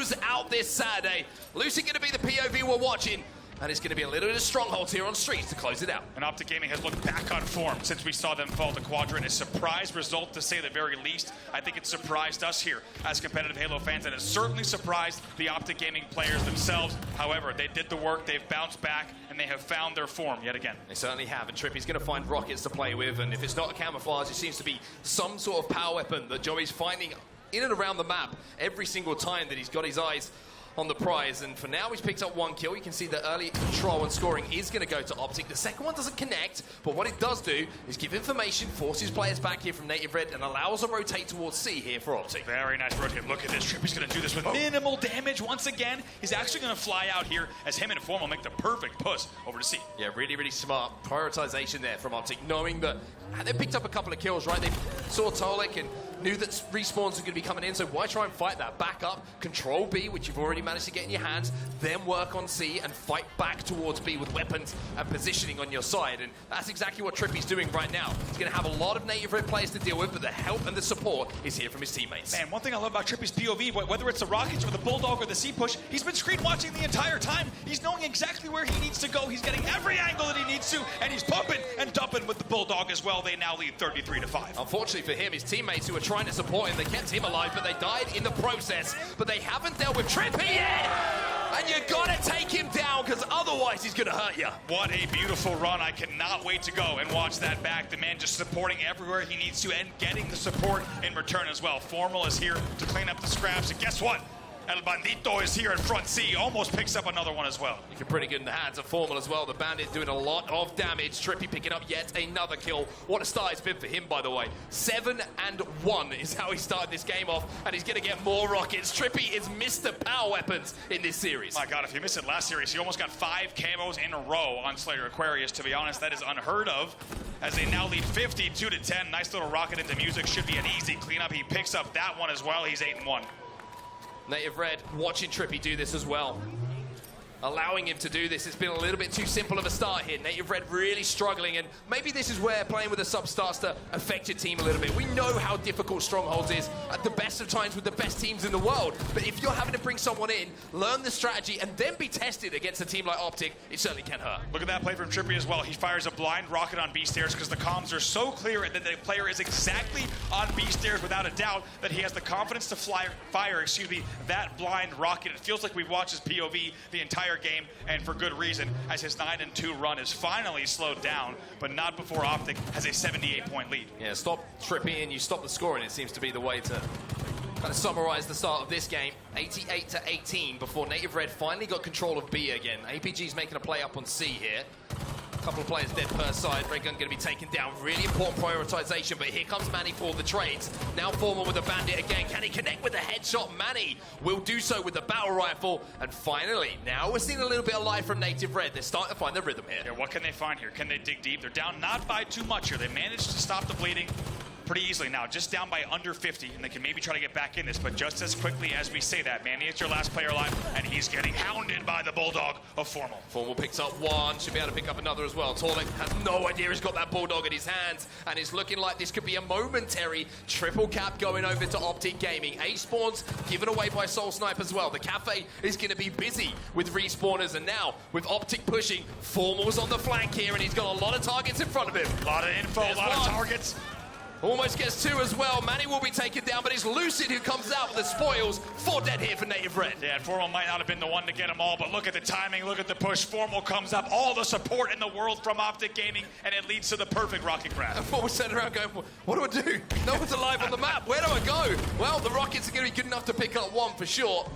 close out this Saturday. Lucid going to be the POV we're watching. And it's going to be a little bit of strongholds here on Streets to close it out. And OpTic Gaming has looked back on form since we saw them fall to Quadrant. A surprise result, to say the very least. I think it surprised us here as competitive Halo fans, and it certainly surprised the OpTic Gaming players themselves. However, they did the work, they've bounced back, and they have found their form yet again. They certainly have, and Trippy's going to find rockets to play with, and if it's not a camouflage, it seems to be some sort of power weapon that Joey's finding in and around the map every single time that he's got his eyes on the prize. And for now, he's picked up one kill. You can see the early control and scoring is going to go to OpTic. The second one doesn't connect, but what it does do is give information, forces players back here from Native Red, and allows a rotate towards C here for OpTic. Very nice rotate. Look at this. Trippy's going to do this with minimal damage once again. He's actually going to fly out here as him and Formal make the perfect push over to C. Yeah, really, really smart prioritization there from OpTic, knowing that they picked up a couple of kills, right? They saw Tolik and knew that respawns are going to be coming in, so why try and fight that? Back up, control B, which you've already managed to get in your hands, then work on C and fight back towards B with weapons and positioning on your side. And that's exactly what Trippy's doing right now. He's going to have a lot of Native Red players to deal with, but the help and the support is here from his teammates. Man, one thing I love about Trippy's POV, whether it's the Rockets or the Bulldog or the C push, he's been screen watching the entire time. He's knowing exactly where he needs to go. He's getting every angle that he needs to, and he's pumping and dumping with the Bulldog as well. They now lead 33-5. Unfortunately for him, his teammates who were trying to support him, they kept him alive, but they died in the process. But they haven't dealt with Trippy yet! And you gotta take him down, because otherwise he's gonna hurt you. What a beautiful run. I cannot wait to go and watch that back. The man just supporting everywhere he needs to and getting the support in return as well. Formal is here to clean up the scraps, and guess what? El Bandito is here in front C, almost picks up another one as well. Looking pretty good in the hands of Formal as well. The Bandit doing a lot of damage. Trippy picking up yet another kill. What a start it's been for him, by the way. 7-1 is how he started this game off, and he's going to get more rockets. Trippy is Mr. Power Weapons in this series. My God, if you missed it last series, he almost got 5 camos in a row on Slayer Aquarius. To be honest, that is unheard of, as they now lead 52-10. Nice little rocket into music. Should be an easy cleanup. He picks up that one as well. He's 8-1. Native Red watching Trippy do this as well. Allowing him to do this. It's been a little bit too simple of a start here. Native Red really struggling, and maybe this is where playing with a sub starts to affect your team a little bit. We know how difficult Strongholds is at the best of times with the best teams in the world, but if you're having to bring someone in, learn the strategy, and then be tested against a team like OpTic, it certainly can hurt. Look at that play from Trippy as well. He fires a blind rocket on B stairs because the comms are so clear and that the player is exactly on B stairs without a doubt that he has the confidence to fire that blind rocket. It feels like we've watched his POV the entire game, and for good reason, as his 9-2 run is finally slowed down, but not before OpTic has a 78-point lead. Yeah, stop Trippy and you stop the scoring. It seems to be the way to kind of summarize the start of this game. 88-18 before Native Red finally got control of B again. APG's making a play up on C here. Couple of players dead per side. Red Gun going to be taken down. Really important prioritization, but here comes Manny for the trades. Now Formal with the Bandit again. Can he connect with the headshot? Manny will do so with the battle rifle. And finally, now we're seeing a little bit of life from Native Red. They're starting to find their rhythm here. Yeah, what can they find here? Can they dig deep? They're down not by too much here. They managed to stop the bleeding pretty easily now, just down by under 50, and they can maybe try to get back in this, but just as quickly as we say that, Manny, it's your last player alive, and he's getting hounded by the Bulldog of Formal. Formal picks up one, should be able to pick up another as well. Tolik has no idea he's got that Bulldog in his hands, and it's looking like this could be a momentary triple cap going over to OpTic Gaming. A spawns given away by Soul Snipe as well. The cafe is going to be busy with respawners, and now with OpTic pushing, Formal's on the flank here, and he's got a lot of targets in front of him. A lot of info, a lot of targets. Almost gets 2 as well. Manny will be taken down, but it's Lucid who comes out with the spoils. 4 dead here for Native Red. Yeah, and Formal might not have been the one to get them all, but look at the timing, look at the push. Formal comes up, all the support in the world from OpTic Gaming, and it leads to the perfect rocket grab. And Formal sitting around going, what do I do? No one's alive on the map. Where do I go? Well, the Rockets are going to be good enough to pick up 1 for sure.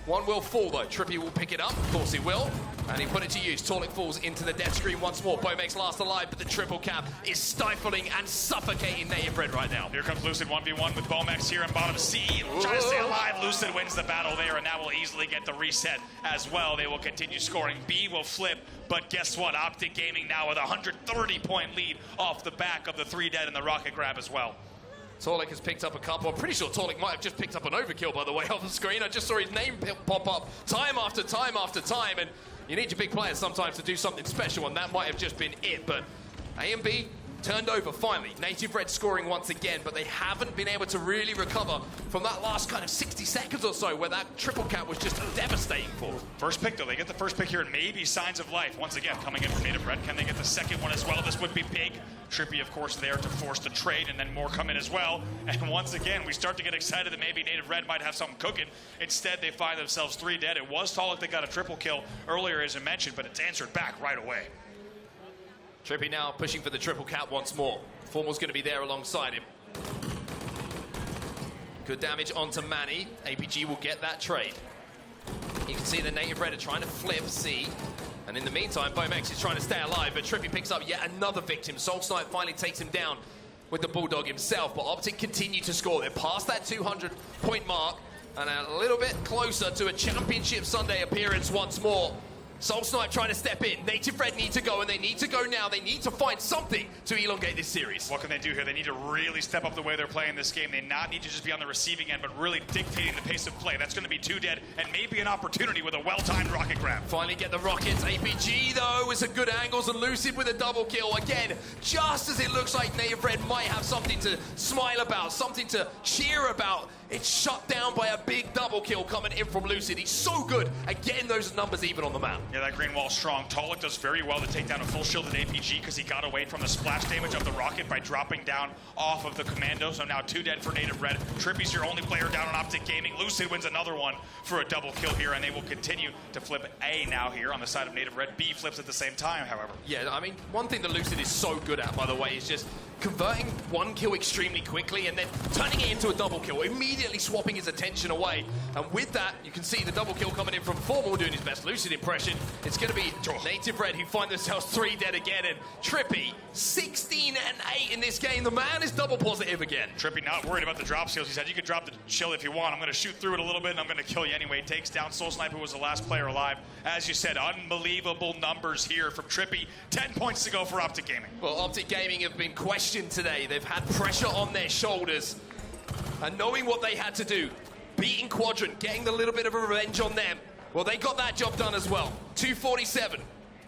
1 will fall, though. Trippy will pick it up. Of course he will. And he put it to use. Tolik falls into the death screen once more. Bomex last alive, but the triple cap is stifling and suffocating Native Red right now. Here comes Lucid 1v1 with Bomex here in bottom C. Trying to stay alive. Lucid wins the battle there, and that will easily get the reset as well. They will continue scoring. B will flip, but guess what? OpTic Gaming now with a 130-point lead off the back of the 3 dead and the rocket grab as well. Tolik has picked up a couple. I'm pretty sure Tolik might have just picked up an overkill, by the way, off the screen. I just saw his name pop up time after time after time, and you need your big players sometimes to do something special, and that might have just been it. But A and B turned over finally. Native Red scoring once again, but they haven't been able to really recover from that last kind of 60 seconds or so where that triple cap was just devastating for them. First pick, though. They get the first pick here and maybe signs of life. Once again, coming in from Native Red. Can they get the second one as well? This would be big. Trippy, of course, there to force the trade, and then more come in as well. And once again, we start to get excited that maybe Native Red might have something cooking. Instead, they find themselves 3 dead. It was Tolic that got a triple kill earlier, as I mentioned, but it's answered back right away. Trippy now pushing for the triple cap once more. Formal's going to be there alongside him. Good damage onto Manny. APG will get that trade. You can see the Native Red are trying to flip C. And in the meantime, Bomex is trying to stay alive, but Trippy picks up yet another victim. Soul Snipe finally takes him down with the Bulldog himself, but OpTic continue to score. They're past that 200-point mark and a little bit closer to a Championship Sunday appearance once more. Soul Snipe trying to step in. Native Red need to go, and they need to go now. They need to find something to elongate this series. What can they do here? They need to really step up the way they're playing this game. They not need to just be on the receiving end, but really dictating the pace of play. That's going to be 2 dead, and maybe an opportunity with a well-timed rocket grab. Finally get the rockets. APG, though, with some good angles, and Lucid with a double kill. Again, just as it looks like Native Red might have something to smile about, something to cheer about, it's shut down by a big double kill coming in from Lucid. He's so good at getting those numbers even on the map. Yeah, that green wall's strong. Tolic does very well to take down a full shielded APG because he got away from the splash damage of the rocket by dropping down off of the commando. So now 2 dead for Native Red. Trippy's your only player down on OpTic Gaming. Lucid wins another one for a double kill here, and they will continue to flip A now here on the side of Native Red. B flips at the same time, however. Yeah, I mean, one thing that Lucid is so good at, by the way, is just converting one kill extremely quickly and then turning it into a double kill, immediately swapping his attention away. And with that, you can see the double kill coming in from Formal doing his best Lucid impression. It's going to be Native Red who find themselves 3 dead again, and Trippy 16 and 8 in this game. The man is double positive again. Trippy not worried about the drop shields. He said, you can drop the shield if you want. I'm going to shoot through it a little bit and I'm going to kill you anyway. Takes down Soul Snipe, who was the last player alive. As you said, unbelievable numbers here from Trippy. 10 points to go for OpTic Gaming. Well, OpTic Gaming have been questioned today. They've had pressure on their shoulders. And knowing what they had to do, beating Quadrant, getting a little bit of a revenge on them, well, they got that job done as well. 247.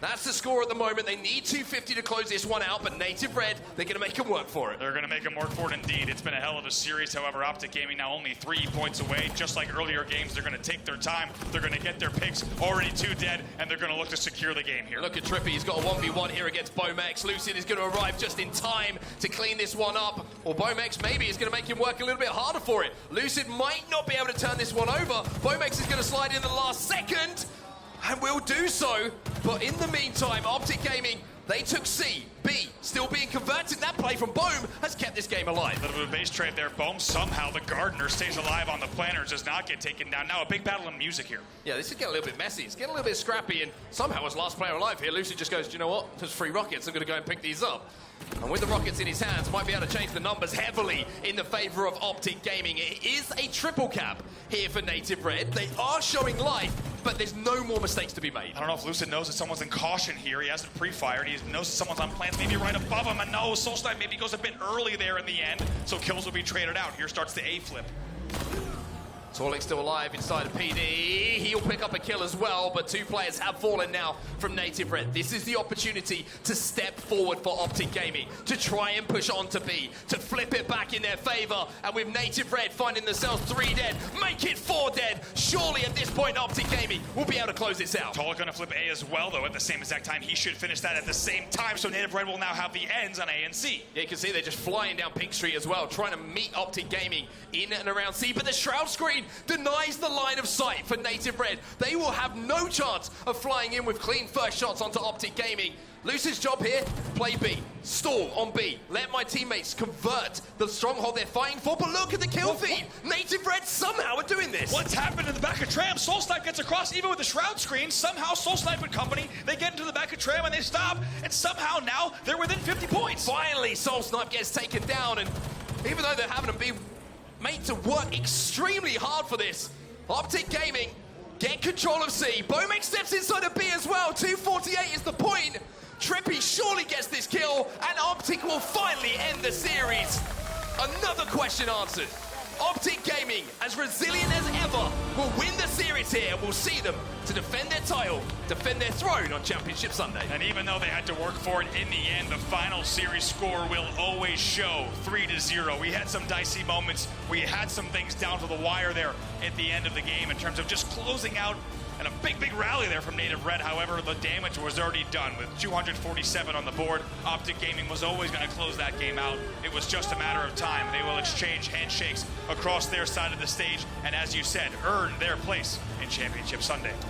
That's the score at the moment. They need 250 to close this one out, but Native Red, they're going to make them work for it. They're going to make them work for it indeed. It's been a hell of a series. However, OpTic Gaming now only 3 points away. Just like earlier games, they're going to take their time. They're going to get their picks. Already 2 dead, and they're going to look to secure the game here. Look at Trippy. He's got a 1v1 here against Bomex. Lucid is going to arrive just in time to clean this one up. Or Bomex maybe is going to make him work a little bit harder for it. Lucid might not be able to turn this one over. Bomex is going to slide in the last second. And will do so, but in the meantime, OpTic Gaming, they took C. B, still being converted. That play from Bohm has kept this game alive. A little bit of base trade there. Bohm somehow, the gardener, stays alive on the planners, does not get taken down. Now a big battle in music here. Yeah, this is getting a little bit messy. It's getting a little bit scrappy, and somehow as last player alive here, Lucid just goes, do you know what? There's 3 rockets. I'm going to go and pick these up. And with the rockets in his hands, might be able to change the numbers heavily in the favor of OpTic Gaming. It is a triple cap here for Native Red. They are showing life, but there's no more mistakes to be made. I don't know if Lucid knows that someone's in caution here. He hasn't pre-fired. He knows that someone's on plants, maybe right above him. And no, Soul Snipe maybe goes a bit early there in the end, so kills will be traded out. Here starts the A flip. Tolic still alive inside of PD. He'll pick up a kill as well, but 2 players have fallen now from Native Red. This is the opportunity to step forward for OpTic Gaming, to try and push on to B, to flip it back in their favor. And with Native Red finding themselves 3 dead, make it 4 dead. Surely at this point, OpTic Gaming will be able to close this out. Tolic gonna flip A as well, though, at the same exact time. He should finish that at the same time, so Native Red will now have the ends on A and C. Yeah, you can see they're just flying down Pink Street as well, trying to meet OpTic Gaming in and around C, but the Shroud Screen denies the line of sight for Native Red. They will have no chance of flying in with clean first shots onto OpTic Gaming. Lucid's job here, play B, stall on B, let my teammates convert the stronghold they're fighting for, but look at the kill feed. Native Red somehow are doing this. What's happened in the back of Tram? Soul Snipe gets across, even with the Shroud Screen. Somehow Soul Snipe and company, they get into the back of Tram and they stop, and somehow now they're within 50 points. Finally, Soul Snipe gets taken down, and even though they're having to be made to work extremely hard for this, OpTic Gaming get control of C. Bomex steps inside of B as well. 248 is the point. Trippy surely gets this kill, and OpTic will finally end the series. Another question answered. OpTic Gaming, as resilient as ever, will win the series here and will see them to defend their title, defend their throne on Championship Sunday. And even though they had to work for it in the end, the final series score will always show 3-0. We had some dicey moments. We had some things down to the wire there at the end of the game in terms of just closing out. And a big rally there from Native Red. However, the damage was already done with 247 on the board. OpTic Gaming was always going to close that game out. It was just a matter of time. They will exchange handshakes across their side of the stage and, as you said, earn their place in Championship Sunday.